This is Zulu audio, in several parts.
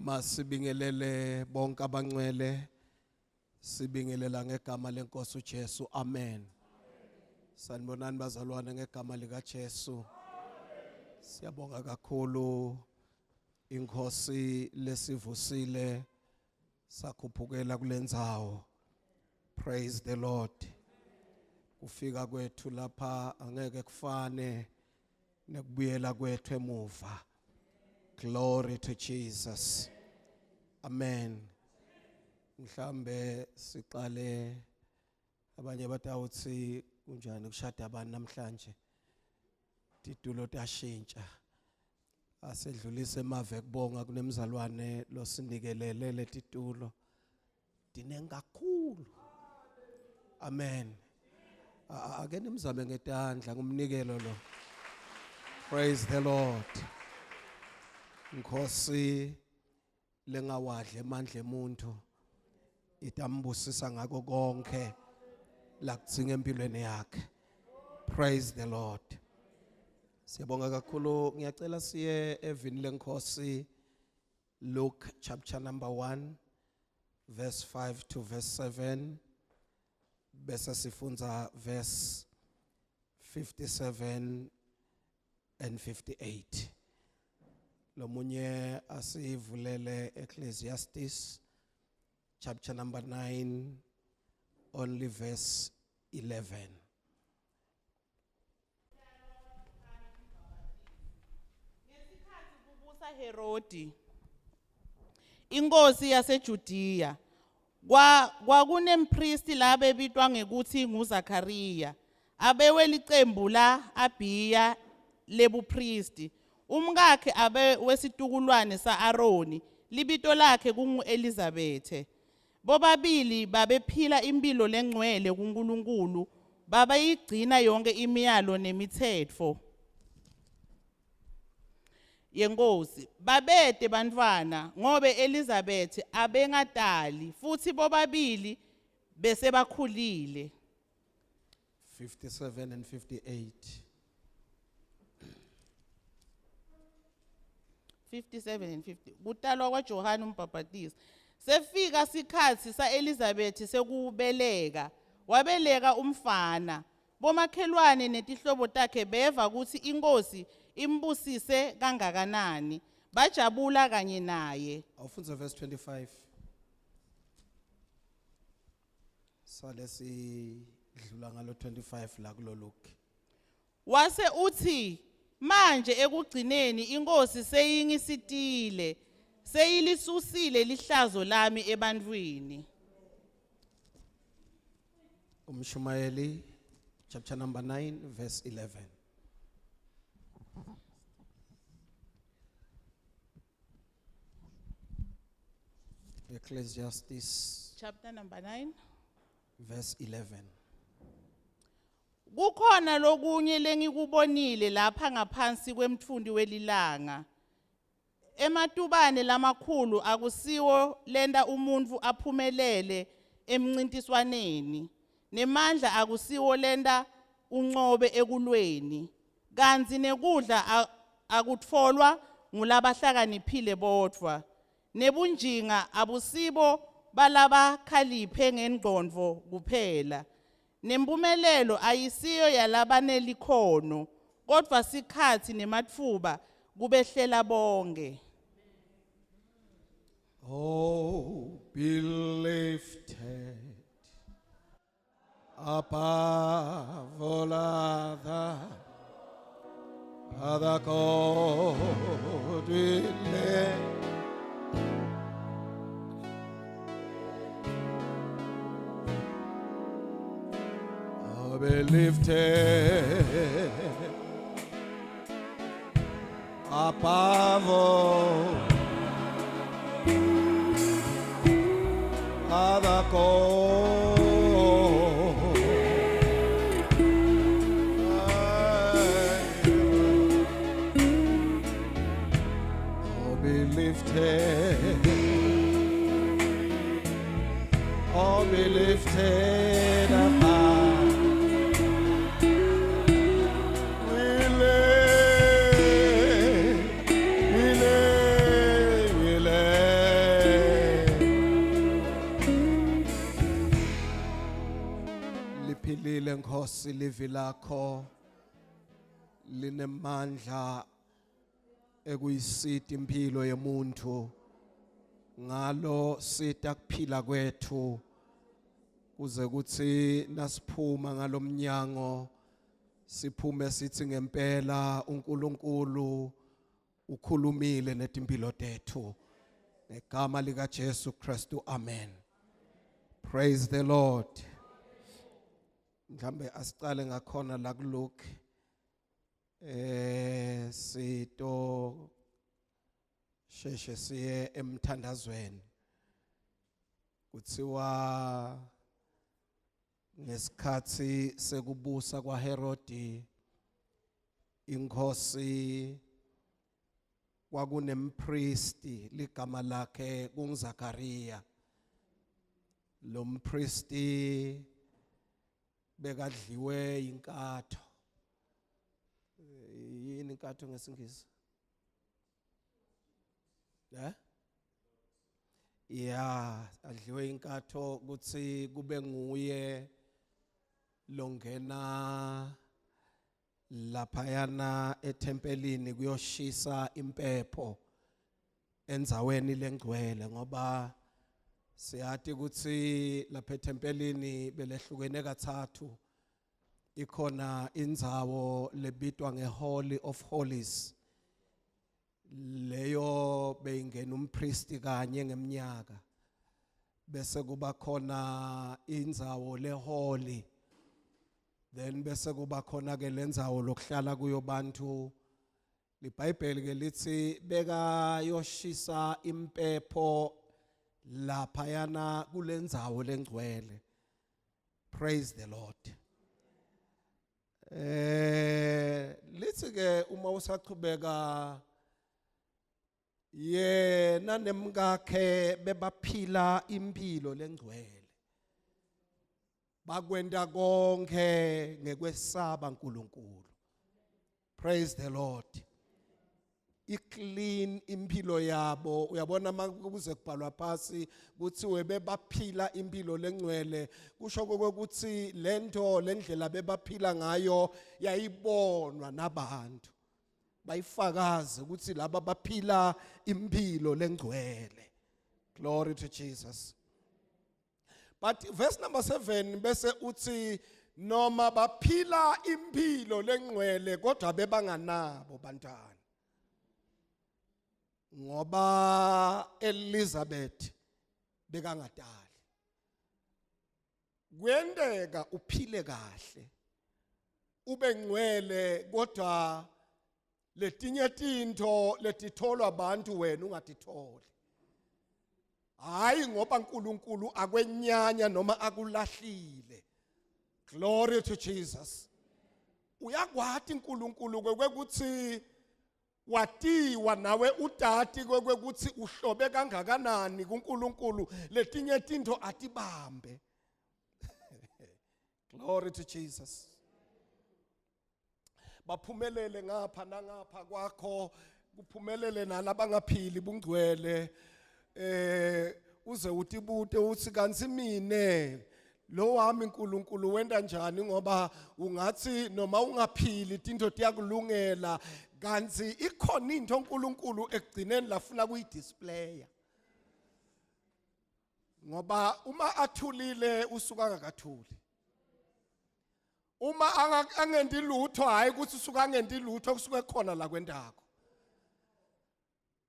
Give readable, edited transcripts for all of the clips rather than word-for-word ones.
Masibingelele bonke abangcwele, sibingelela ngegama lenkosi uJesu. Amen. Sanibonani bazalwane ngegama lika Jesu. Siyabonga kakhulu inkosi lesivusile sakhuphukela kulendzawo. Praise the Lord. Kufika kwethu lapha angeke kufane nekubuyela kwethu emuva. Glory to Jesus. Amen. Mhlambe siqale abanye batawuthi kunjani kushada abantu namhlanje. Titulo tashintsha. Asedlulise emave kubonga kunemzalwane losinikelele letitulo. Dinenga kakhulu. Amen. Ake nimzame ngetandla ngumnikelo lo. Praise the Lord. Nkosi lengawadle emandla emuntu itambusisa ngako konke la kudzinga empilweni yakhe. Praise the Lord. Siyabonga kakhulu. Ngiyacela siye evini lenkosi Luke chapter number 1 verse 5 to verse 7 bese sifunza verse 57 and 58. Lomunye asivulele Ecclesiastes chapter number 9 only verse 11. Ngesikhathi kubusa Herodi inkosi yaseJudiya kwakunempristi labebitwa ngekuthi nguZakhariya abewe licembu la Abiya lebupristi. Umkakhe abe wesitukulwane sa-Aroni libito lakhe kungu-Elizabethe. Bobabili babephila impilo lengcwele kuNkulunkulu babayigcina yonke imiyalo nemithetho yenkosi. Babede bantwana ngobe Elizabethe abengadali futhi bobabili bese bakhulile. 57 and 58. 57 and 50. Kutalwa kwaJohane uMbhaphatisi. Sefika sikhathi sa-Elizabeth sekubeleka. Wabeleka umfana. Bomakhelwane netihlobo takhe beva ukuthi inkosi imbusise kangakanani. Bajabula kanye naye. Awufunza verse 25. Sale sidlula ngalo 25 la kulo Luke. Wase uthi manje ekugcineni inkosi seyingisitile seyilisusile lihlazo lami ebantwini. Umshumayeli chapter number 9 verse 11. Ecclesiastes Chapter number 9 verse 11. Kukhona lokunye lengikubonile lapha ngaphansi kwemthundi welilanga. Ematubane lamakhulu akusiwo lenda umuntu aphumelele emncintiswaneni. Nemandla akusiwo lenda uncobe ekulweni. Kanzi nekudla akutfolwa ngulabahlakaniphile bodwa. Nebunjinga abusibo balabakhaliphe ngengqondo kuphela. Nempumelelo ayisiyo yalabanelikhono kodwa sikhathi nematfuba kubehlela bonke. Oh, be lifted above all other God we lay. Oh, be lifted above all other God. Oh, be lifted. Oh, be lifted above. We lay Nkosi livi lakho linemandla ekuyisita impilo yomuntu ngalo sita kuphila kwethu kuze kuthi nasiphuma ngalomnyango siphume sithi ngempela uNkulunkulu ukhulumile netimpilo tethu ngegama lika Jesu Kristu amen. Praise the Lord. Mhlambe asicale ngakhona la kuLuke sito sheshe siye emthandazweni kuthiwa ngesikhathi sekubusa kwaHerodi inkosi kwakunempristi ligama lakhe kunguZakhariya. Lo mpristi bekadliwe inkatho. Yini inkatho ngesingisi? Adliwe inkatho kuthi kube nguye longena laphayana etempelini kuyoshisa impepho endzaweni lengcwele ngoba siyathi ukuthi lapha etempelini belehlukene kathathu. Ikhona indzawo lebitwa ngeHoly of Holies, leyo beyingena umpristi kanye ngeminyaka. Bese kuba khona indzawo leholy, then bese kuba khona ke lendzawo lokuhlala kuyo bantu. LiBhayibheli ke lithi beka yoshisa impepho laphayana kulendzawo lengcwele. Praise the Lord. Lithi ke uma usaqhubeka yena nemkakhe bebaphila impilo lengcwele, bakwenda konke ngekwesaba uNkulunkulu. Praise the Lord. Iclean impilo yabo. Uyabona makuze kubhalwa phasi kuthiwe bebaphila impilo lengcwele, kusho ukuthi lento lendlela bebaphila ngayo yayibonwa nabantu, bayifakaze ukuthi laba baphila impilo lengcwele. Glory to Jesus. But verse number 7 bese uthi noma baphila impilo lengcwele kodwa bebanganabo bantwana, ngoba Elizabeth bekangadali. Kwendeka uphile kahle ube ngcwele kodwa letinye tinto letitholwa abantu wena ungatitholi. Hayi ngoba uNkulunkulu akwenyanya noma akulahlile. Glory to Jesus. Uyakwati uNkulunkulu kwekuthi watiwa nawe utati kwekuthi uhlobe kangakanani kuNkulunkulu letinye tinto atibambe. Glory to Jesus. Baphumelele ngapha nangapha kwakho, kuphumelele nalabangaphili bungcwele. Uze utibute uthi kanti mine lo wami uNkulunkulu wenda njani, ngoba ungathi noma ungaphili tinto tiyakulungela kanti ikhona into uNkulunkulu ekugcineni lafuna kuyidisplaya. Ngoba uma athulile usuka ngakathuli, uma angendi lutho hayi ukuthi usuka angendi lutho kusuke khona la kwendako.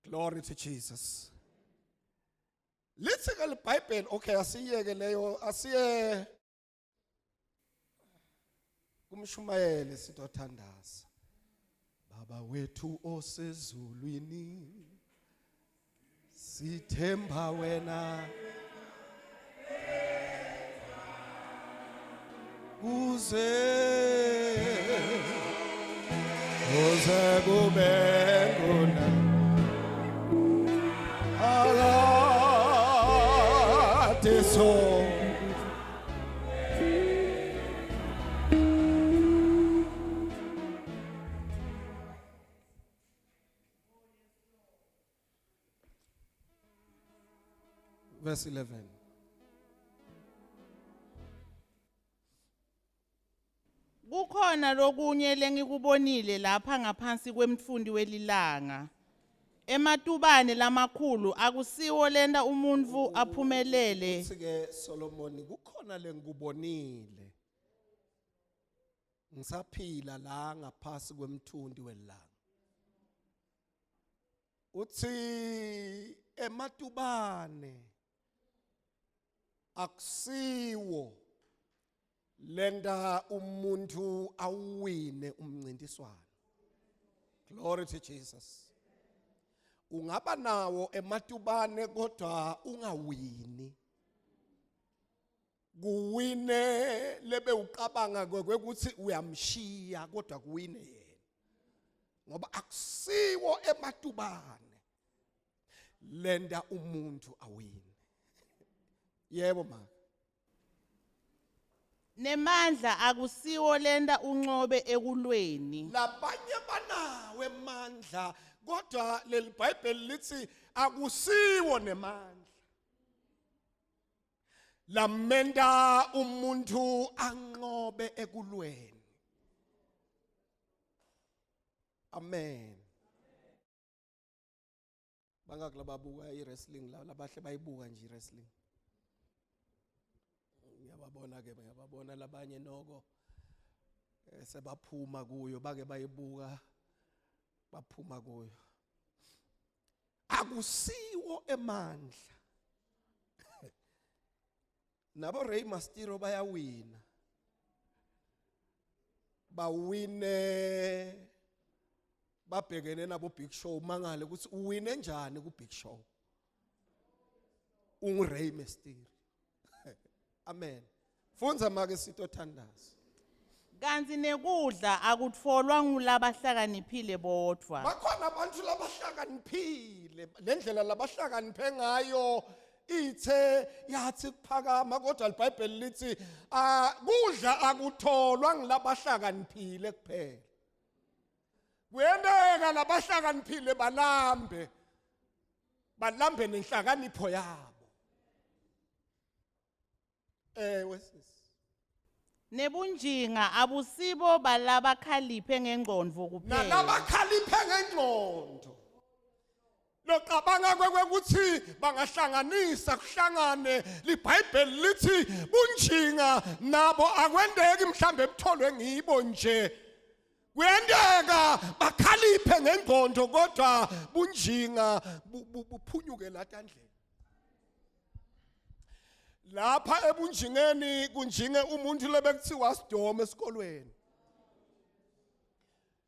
Glory to Jesus. Lithi ke iBhayibheli, okay asiyeke leyo, asiye kumshumayeli sitothandaza. Baba wethu osezulwini sithemba wena kuze kube ngona akade so. Verse 11. kukhona lokunye lengikubonile lapha ngaphansi kwemtfundi welilanga. Ematubane lamakhulu akusiwo lenta umuntu aphumelele. Uthi-ke Solomon kukhona lengikubonile. Ngisaphila la ngaphasi kwemthundi welilanga. Uthi ematubane akusiwo lenda umuntu awine umncintiswano. Glory to Jesus. Ungaba nawo ematubane kodwa ungawini. Kuwine lebe uqabanga kwekuthi uyamshiya kodwa kuwine yena. Ngoba akusiwo ematubane lenda umuntu awine. Yebo ma. Nemandla akusiwo lenta uncobe ekulweni. Labanye banawe emandla kodwa leli Bible lithi akusiwo nemandla. Lamenda umuntu anqobe ekulweni. Amen. Bangaki lababuka i-wrestling labahle bayibuka nje i-wrestling. Ngiyababona ke ngiyababona labanye noko sebaphuma kuyo bake bayibuka baphuma kuyo. Akusiwo emandla. Nabo Rey Mysterio bayawina. Bawine babhekene nabo Big Show mangale ukuthi uwine njani ku Big Show. Rey Mysterio. Amen. Funza make sitothandaza. Kanti nekudla akutfolwa ngulabahlakaniphile bodwa. Bakhona abantu labahlakaniphile lendlela labahlakaniphe ngayo ithe yathi kuphakama kodwa iBhayibheli lithi kudla akutholwa ngilabahlakaniphile kuphela. Kuyendeka labahlakaniphile balambe nenhlakanipho yabo. Wesisi. Nebunjinga abusibo balabakhaliphe ngengqondo kuphela. Nalabakhaliphe ngengqondo. Loqabanga kwekuthi bangahlanganisa kuhlangane liBhayibheli lithi bunjinga nabo akwendeki mhlambe ebutholwe ngibo nje. Kuyendeka bakhaliphe ngengqondo kodwa bunjinga buphunyuke latandleni. Lapha ebunjingeni kunjinge umuntu lebekuthiwa sidome esikolweni.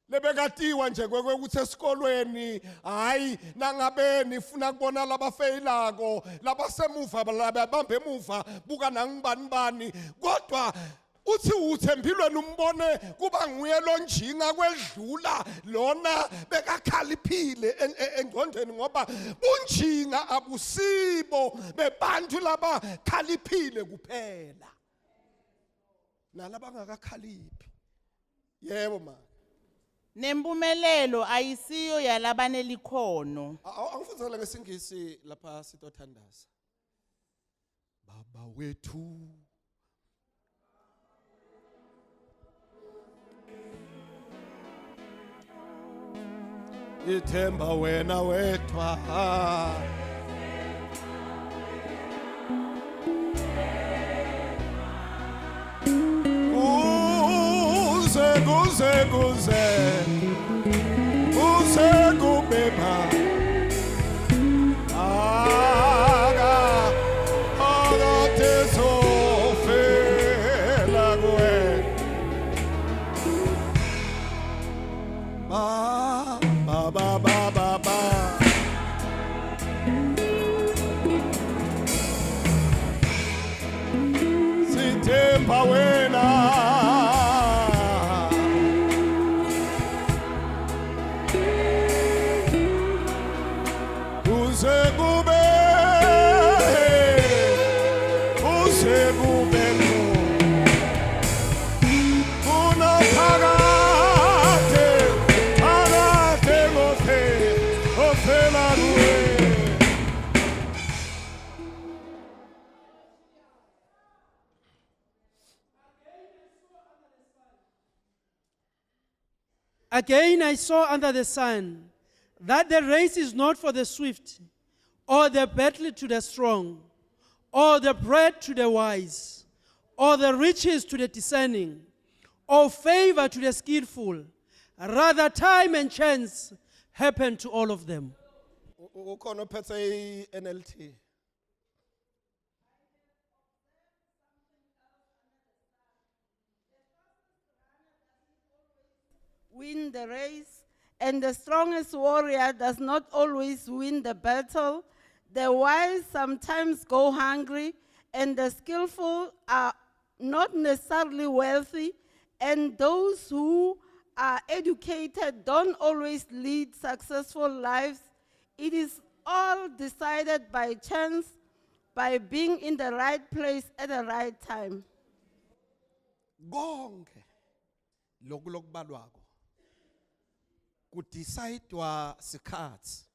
Lebekatiwa nje kwekuthi esikolweni hayi nangabe nifuna kubona labafeyilako labasemuva lababambe emuva buka nangibani kodwa uthi uthembilweni umbone kuba nguye lonjinga kwedlula lona bekakhaliphile engqondweni ngoba bunjinga abusibo bebantu laba khaliphile kuphela nalaba ngakakhaliphi. Yebo ma. Nempumelelo ayisiyo yalabanelikhono. Angifundzele ngesingisi lapha sitothandaza. Baba wethu ithemba wena wedwa kuze kubeba akatezofela kuwe ba sithemba wena Again I saw under the sun that the race is not for the swift, or the battle to the strong, or the bread to the wise, or the riches to the discerning, or favor to the skillful. Rather, time and chance happen to all of them. Ukhona ophethe i-NLT. Win the race, and the strongest warrior does not always win the battle. The wise sometimes go hungry, and the skillful are not necessarily wealthy, and those who are educated don't always lead successful lives. It is all decided by chance, by being in the right place at the right time. Konke lokhu lokubalwako kudecidwa sikhathi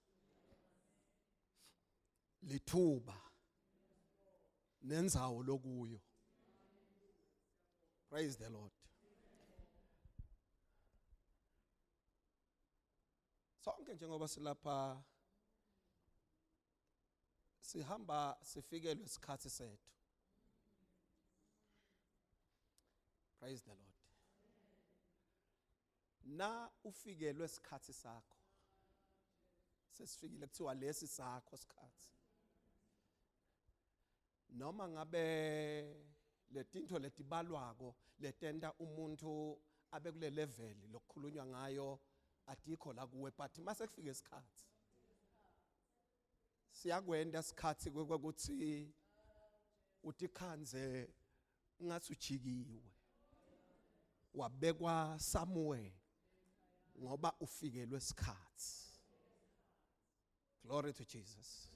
lithuba nenzawo lokuyo. Praise the Lord. Sonke njengoba silapha sihamba sifikelwe isikhathi sethu. Praise the Lord. Na ufikelwe isikhathi sakho. Sesifikile kuthiwa lesi sakho isikhathi. Noma ngabe letinto letibalwako letenda umuntu abe kule level lokukhulunywa ngayo atikho la kuwe, but mase kufike isikhathi siyakwenda isikhathi kwekuthi utikhanze ungathi ujikiwe wabekwa somewhere ngoba ufikelwe isikhathi. Glory to Jesus.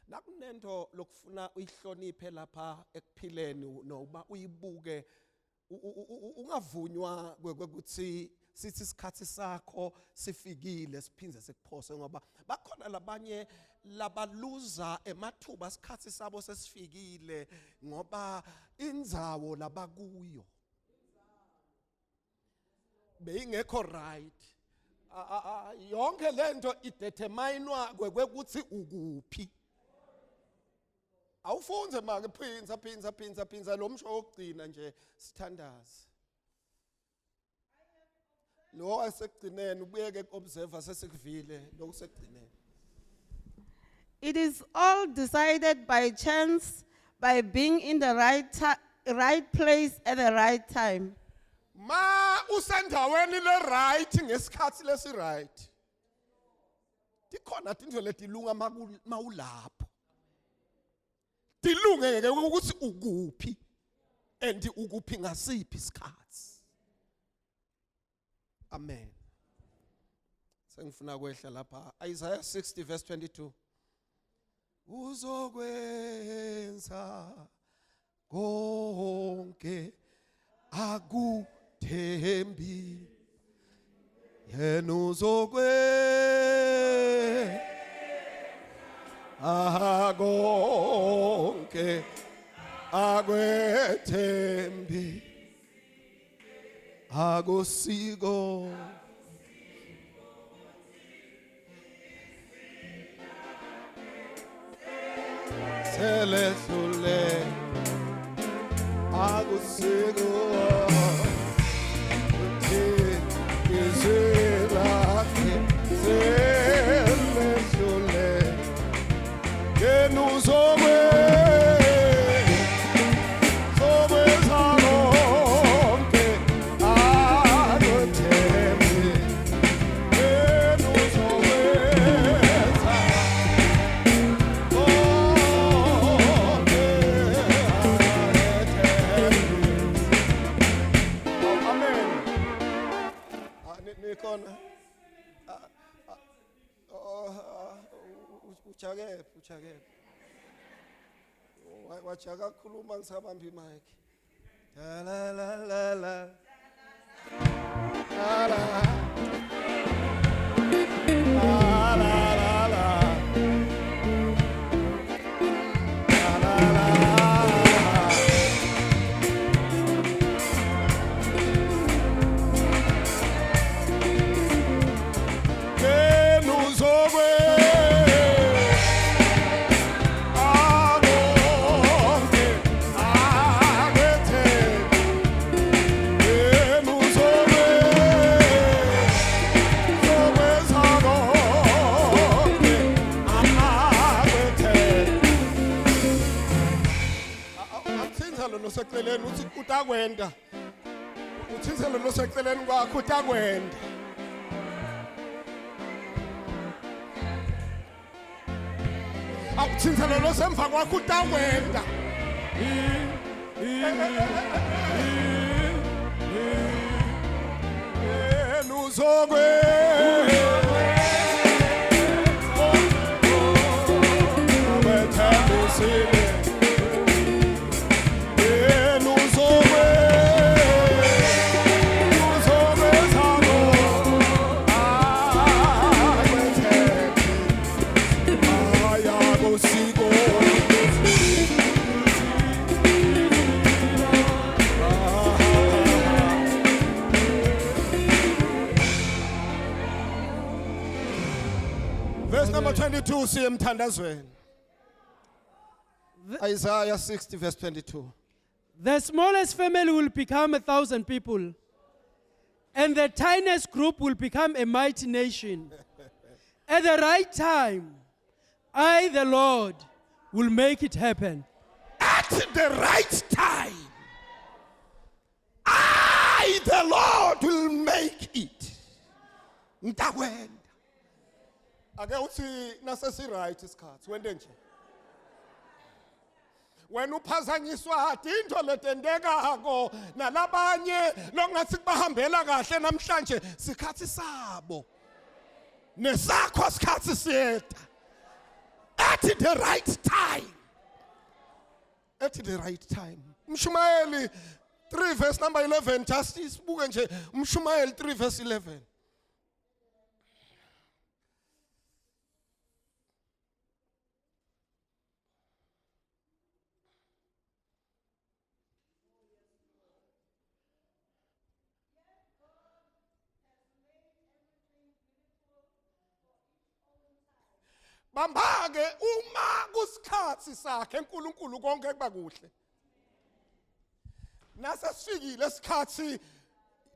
Nakunento lokufuna uyihloniphe lapha ekuphileni noba uyibuke ungavunywa kwekuthi sithi isikhathi sakho sifikile siphinze sikuphose, ngoba bakhona labanye labaluza emathuba isikhathi sabo sesifikile ngoba indzawo labakuyo beyingekho right. Yonke lento ideterminewa kwekuthi ukuphi. Awufunze make phinza lo msho wokugcina nje sithandaze. Lo asekugcineni ubuyeke observer sesikuvile lokusekugcineni. It is all decided by chance, by being in the right place at the right time. Ma usendaweni le right ngesikhathi lesi right. Tikhona tinto letilunga mawulapho. Tilunge ngeke ukuthi ukuphi and ukuphi ngasiphi isikhathi. Amen. Sengifuna kwehla lapha Isaiah 60 verse 22. Uzokwenza konke akuthembi yena konke akwethembi akosiko selesule akosiko uchake wachaka khuluma ngisabamba imic. La la la la la la la la. uthinselo loseceleni uthi utakwenda. Uthinselo loseceleni kwakho utakwenda. Awuthinselo losemva kwakho utakwenda. Verse number 22, siye emthandazweni. Isaiah 60 verse 22. The smallest family will become 1,000 people, and the tiniest group will become a mighty nation. At the right time, I, the Lord, will make it happen. At the right time, I, the Lord, will make it. Ntakwenda. Ake uthi nasesi right isikhathi wende nje. Wena uphazanyiswa into letendekako nalabanye longathi kubahambela kahle namhlanje sikhathi sabo. Nesakho sikhathi siyeda. At the right time. At the right time. Mshumayeli 3 verse number 11 just isibuke nje Mshumayeli 3 verse 11. Bambake uma kusikhathi sakhe uNkulunkulu konke kuba kuhle. Nasesifikile isikhathi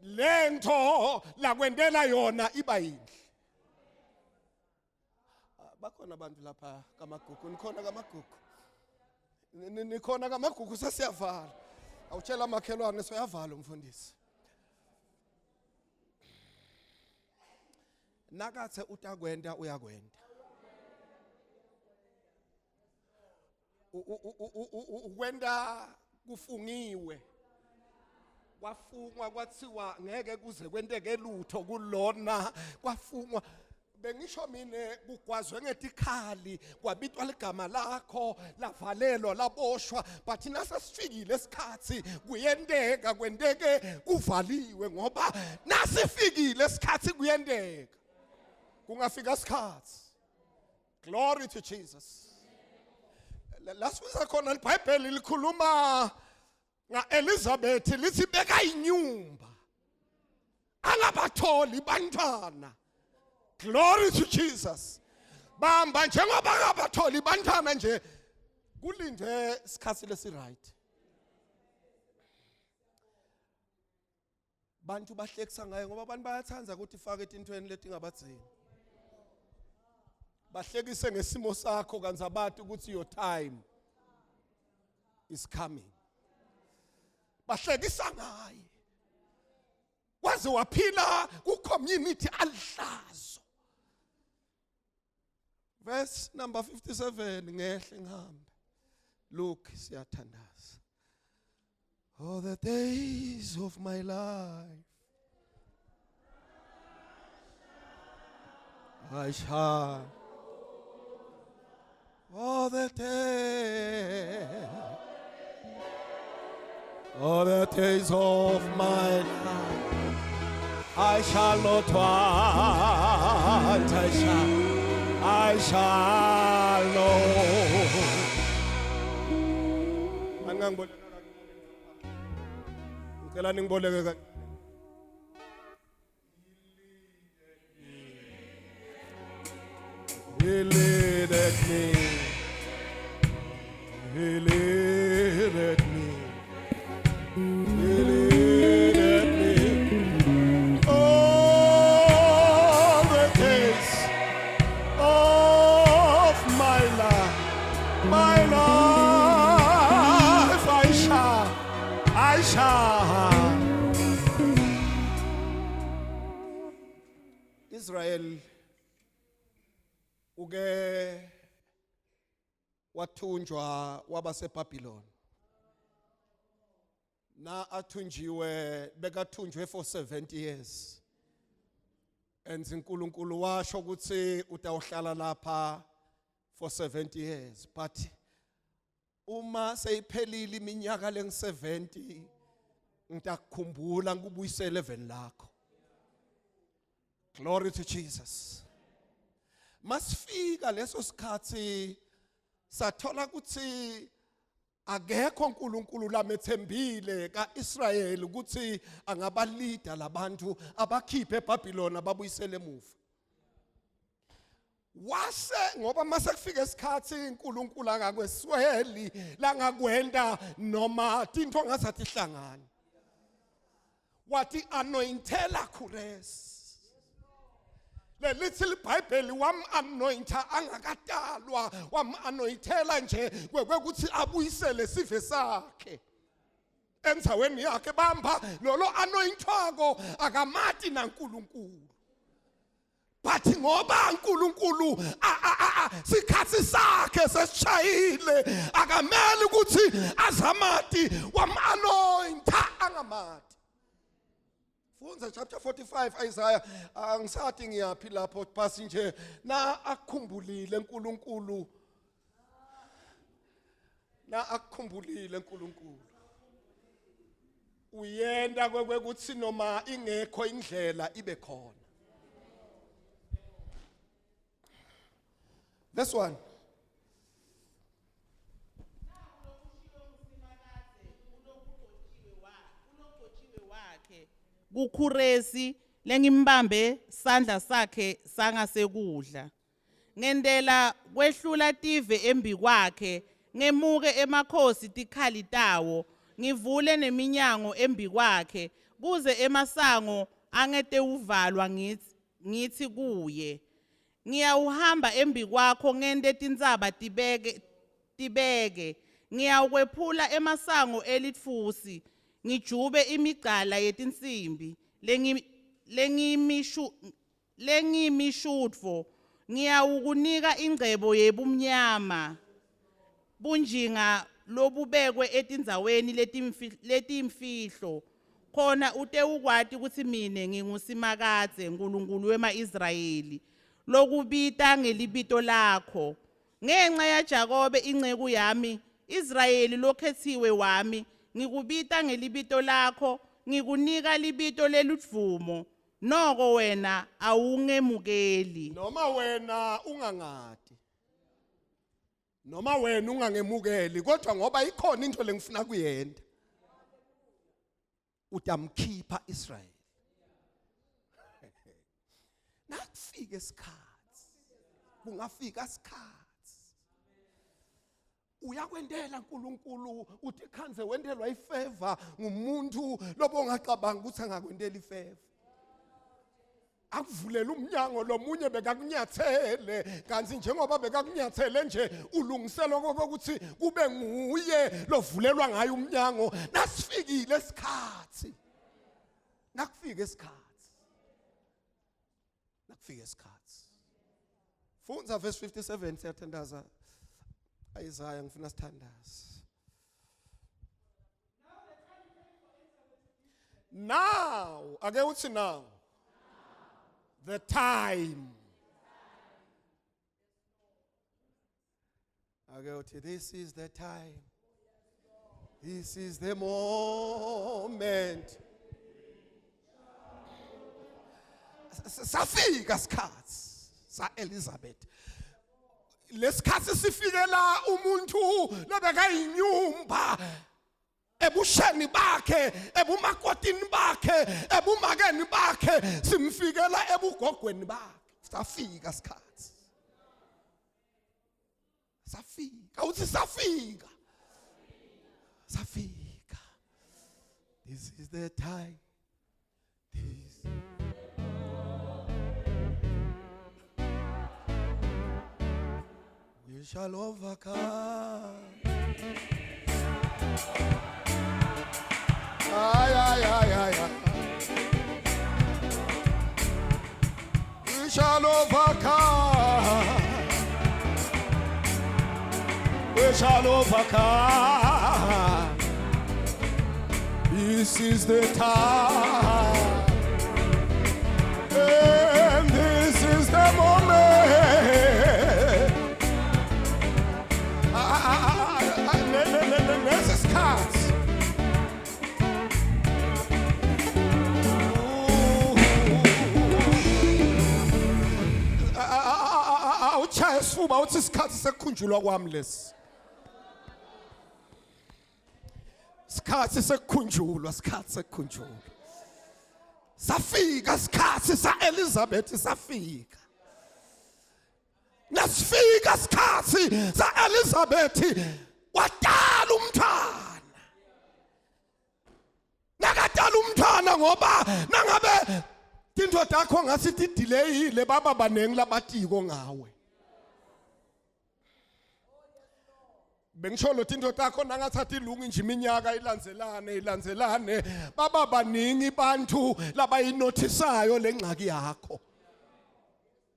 lento la kwendela yona iba yinhle. Bakhona abantu lapha kaMagugu, nikhona kaMagugu. Nikhona kaMagugu sesiyavala. Awutshela amakhelwane soyavala umfundisi. Nakathe utakwenda uyakwenda. Ukwenda kufungiwe kwafungwa kwathiwa ngeke kuze kwenteke lutho kulona kwafungwa bengisho mine kugwazwe ngetikhali kwabitwa ligama lakho lavalelwa laboshwa but nasesifikile isikhathi kuyendeka kwenteke kuvaliwe ngoba nasifikile isikhathi kuyendeka kungafika isikhathi. Glory to Jesus. Lasifisa khona iBhayibheli likhuluma ngaElizabeth lithi beka inyumba angabatholi bantwana. Glory to Jesus. Bamba njengoba angabatholi bantwana nje kulinde isikhathi lesi right. Bantu bahlekisa ngayo ngoba abantu bayathanda ukuthi ifake intweni leti ngabadzini. Bahlekise ngesimo sakho kanti abathi ukuthi your time is coming. Bahlekisa ngaye. Waze waphila ku community alihlazo. Verse number 57 ngehle ngihambe. Look siyathandaza. All the days of my life I shall all the days of my life I shall not want, I shall know. Ngicela ningiboleke kancane. He leaded me. He leaded me. He leaded me. All the days of my life I shall jaha. Israel uke wathunjwa wabaseBabylon. Na athunjiwe bekathunjwe for 70 years. And uNkulunkulu washo ukuthi utawuhlala lapha for 70 years. But uma seyiphelile iminyaka leng70 ngitakukhumbula ngikubuyisele even lakho. Glory to Jesus. Masifika leso sikhathi sathola ukuthi akekho uNkulunkulu lamethembile kaIsrayeli ukuthi angabalida labantu abakhiphe eBabylon ababuyisele emuva. Wase ngoba mase kufika isikhathi uNkulunkulu akakwesweli langakwenda noma into ngazathi ihlangana. Wathi anointela Kores. Le little Bible wam anointa angakatalwa wam anointela nje kwekuthi abuyisele sive sakhe enzaweni yakhe bamba lolo anointwako akamati naNkulunkulu. But ngoba uNkulunkulu sikhathi sakhe sesishayile akameli ukuthi azamati wam anointa angamati. Funza chapter 45 Isaiah angisathi ngiyaphi lapho phasi nje na akukhumbulile uNkulunkulu. Na akukhumbulile uNkulunkulu. Uyenda kwekuthi noma ingekho indlela ibe khona. This one. kuKhuresi lengimbambe sandla sakhe sangasekudla ngendela kwehlula tive embi kwakhe ngemuke emakhosi tikhali tawo ngivule neminyango embi kwakhe kuze emasango angete uvalwa ngithi kuye ngiyawuhamba embi kwakho ngende tindzaba tibeke ngiyawukwephula emasango elitfusi ngijube imigcala yetinsimbi lengimishutfo ngiyawukunika ingcebo yebumnyama bunjinga lobubekwe etindzaweni letimfihlo khona utewukwati ukuthi mine ngingusimakadze uNkulunkulu wema-Israyeli lokubita ngelibito lakho ngenxa yaJakobe inceku yami Israyeli lokhethiwe wami ngikubita ngelibito lakho ngikunika libito leludvumo noko wena awungemukeli Noma wena ungangadi. Noma wena ungangemukeli kodwa ngoba ikhona into lengifuna kuyenda. Utamkhipha Israel. Nakufika isikhathi. Kungafika isikhathi. Uyakwendela uNkulunkulu uthi khanze wendelwa ifavor ngumuntu lobo ngacabanga ukuthi angakwendela ifavor. Akuvulela umnyango lomunye bekakunyathele kanti njengoba bekakunyathele nje ulungiselo ukuthi kube nguye lovulelwa ngayo umnyango nasifikile isikhathi. Nakufika isikhathi. Nakufika isikhathi. Funza verse 57 siyathandaza. Isaiah ngifuna sithandaze. Now, ake uthi now. The time. Ake uthi this is the time. This is the moment. Safika isikhathi sa Elizabeth. Lesikhathi sifikela umuntu lobekayinyumba ebusheni bakhe ebumakotini bakhe ebumakeni bakhe simfikela ebugogweni bakhe safika isikhathi safika uthi safika this is the time we shall overcome. we shall overcome. This is the time, and this is the moment. This is cards. Awuchaya isifuba uthi isikhathi sekukhunjulwa kwami lesi. Isikhathi sekukhunjulwa, isikhathi sekukhunjulwa. Safika isikhathi sa-Elizabeth safika. Nasifika isikhathi sa-Elizabeth wadala umntwana. Nakadala umntwana ngoba nangabe indoda yakho ngasithi ideleyile baba banengi labatiko ngawe. Bengisho lo indoda yakho nangathatha ilungu nje iminyaka ilandzelane baba baningi bantu labayinothisayo lengxaki yakho.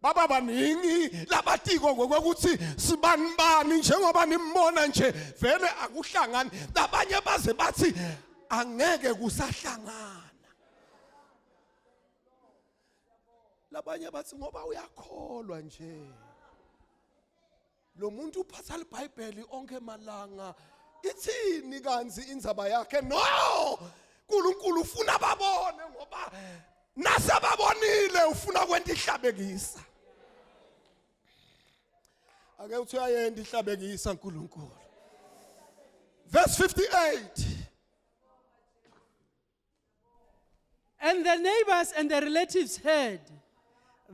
Baba baningi labatiko ngokuthi sibanibani njengoba nimbona nje vele akuhlangani, labanye baze bathi angeke kusahlangana. Labanye bathi ngoba uyakholwa nje. Lo muntu uphatha iBhayibheli onke malanga. Ithini kanzi indzaba yakhe? No! uNkulunkulu ufuna babone ngoba nasababonile ufuna kwenta ihlabekisa. Ake uthi uyayenda ihlabekisa uNkulunkulu. Verse 58. And the neighbors and the relatives heard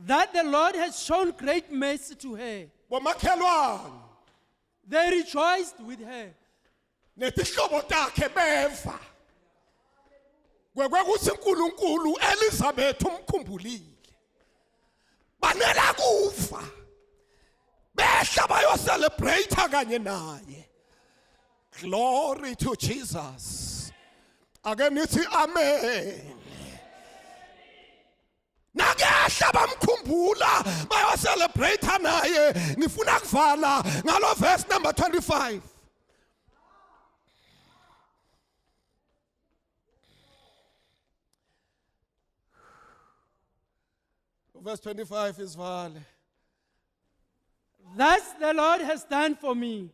that the Lord had shown great mercy to her. Bomakhelwane They rejoiced with her. netihlobo takhe beva. Kwekuthi uNkulunkulu Elizabeth umkhumbulile. Banela kufa. Behla bayo celebrate kanye naye. Glory to Jesus. Ake nithi amen. Nakehla bamkhumbula bayo celebrate naye. Ngifuna kuvala ngalo verse number 25. Verse 25 is vale. Thus the Lord has done for me.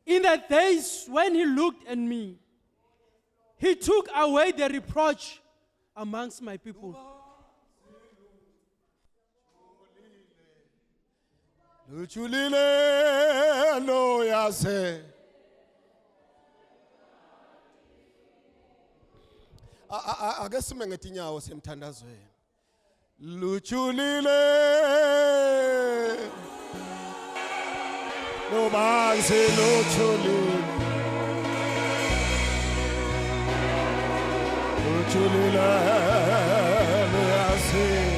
In the days when he looked at me, he took away the reproach amongst my people. Luchulile lo yase. Ake sime ngetinyawo semthandazweni. Luchulile lo banzi luchulile. Luchulile lo yase.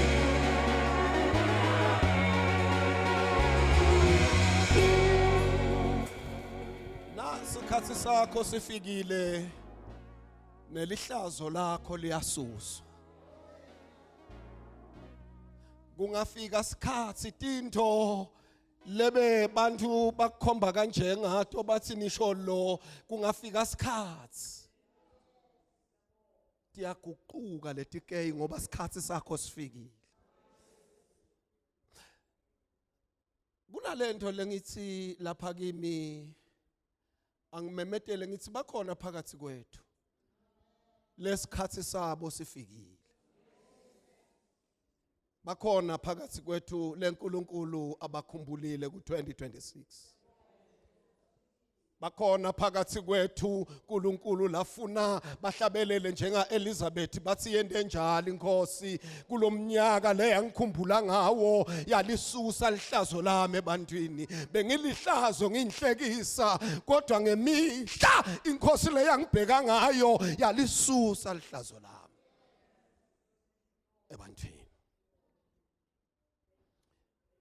Isikhathi sakho sifikile nelihlazo lakho liyasuswa. Kungafika isikhathi tinto lebe bantu bakhomba kanje ngato bathi nisho lo, kungafika isikhathi tiyaguquka letikeyi ngoba isikhathi sakho sifikile. Kunalento lengithi lapha kimi angimemetele ngithi bakhona phakathi kwethu lesikhathi sabo sifikile. Bakhona phakathi kwethu leNkulunkulu abakhumbulile ku2026. Bakhona phakathi kwethu uNkulunkulu lafuna bahlabelele njenga Elizabeth bathi yende njalo inkosi kulomnyaka le yangikhumbula ngawo yalisusa lihlazo lami ebantwini. Bengilihlazo nginhlekisa kodwa ngemihla inkosi le yangibheka ngayo yalisusa lihlazo lami ebantwini.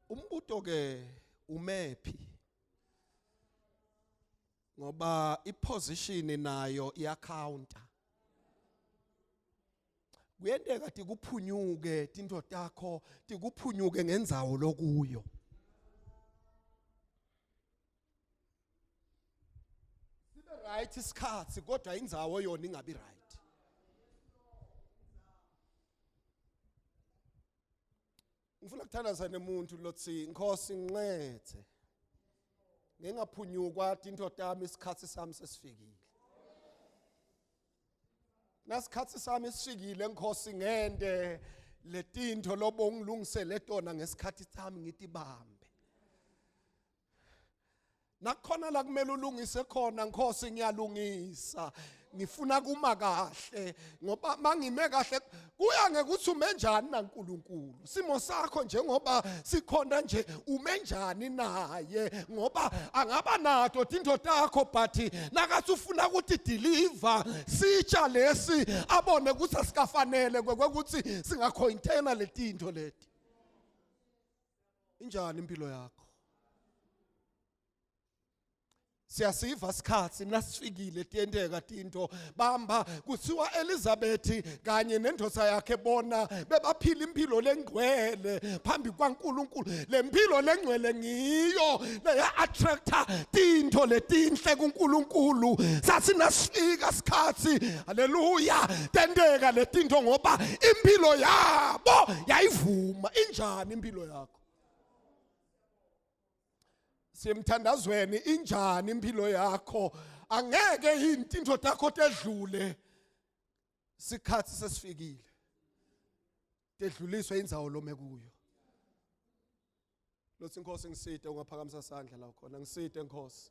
Umbuto ke umephi ngoba iposition nayo iyacounta. Kuyenteka tikuphunyuke tinto takho tikuphunyuke ngendzawo lokuyo. right isikhathi kodwa indzawo yona ingabi right. Ngifuna ukuthandaza nemuntu lothi Nkosi ngincede. Ngingaphunyukwa into tami isikhathi sami sesifikile. Nasikhathi sami sifikile Nkosi ngende letinto lobo ngilungisele tona ngesikhathi sami ngithi bambe. Nakhona la kumele ulungise khona Nkosi ngiyalungisa. Ngifuna kuma kahle ngoba mangime kahle kuya ngekuthi ume njani naNkulunkulu. Simo sakho njengoba sikhona nje ume njani naye ngoba angaba nato into takho but nakathi ufuna ukuthi deliver sitsha lesi abone ukuthi asikafanele kwekuthi singakhointena letinto leti. Injani impilo yakho? Siyasiva sikhathi nasifikile tiyendeka tinto bamba kuthiwa Elizabeth kanye nendoda yakhe bona bebaphila impilo lengcwele phambi kwaNkulunkulu. Lempilo lengcwele ngiyo leya attracta tinto letinhle kuNkulunkulu. Sathi nasifika sikhathi haleluya tendeka letinto ngoba impilo yabo yayivuma. Injani impilo yakho? Semthandazweni injani impilo yakho? Angeke yini into takho tedlule sikhathi sesifikile tedluliswe indzawo lome kuyo. Lothi Nkosi ngisite ungaphakamisa isandla la khona. Ngisite Nkosi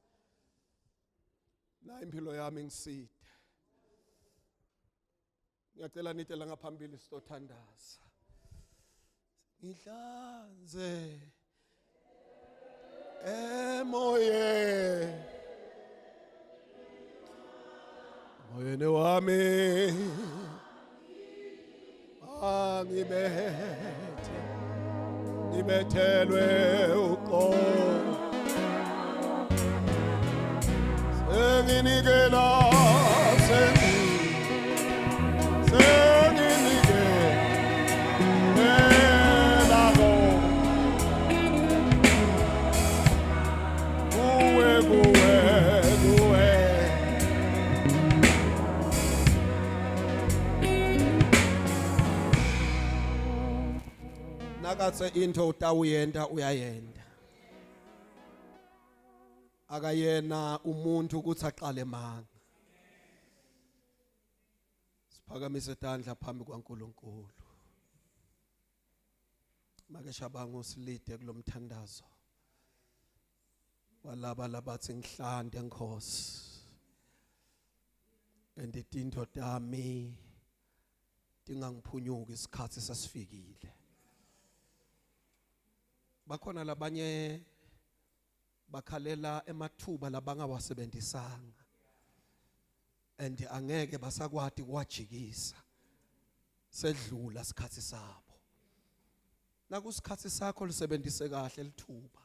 na impilo yami ngisite. Ngiyacela nithi la ngaphambili sitothandaza. Ngihlanze emoye moyeni wami ngibethelwe uqobo senginikela nakatse into utawuyenda uyayenda. Akayena umuntu ukuthi aqale manga. Siphakamise isandla phambi kwaNkulunkulu. Make shabanga usilide kulomthandazo. Walaba labathi ngihlande Nkosi. Enditinto tami tingangiphunyuki isikhathi sasifikile. Bakhona labanye bakhalela emathuba labangawasebenzisanga and angeke basakwati kuwajikisa sedlula isikhathi sabo. Nakusikhathi sakho lisebenzise kahle lithuba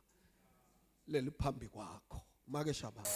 leliphambi kwakho. Make shabanga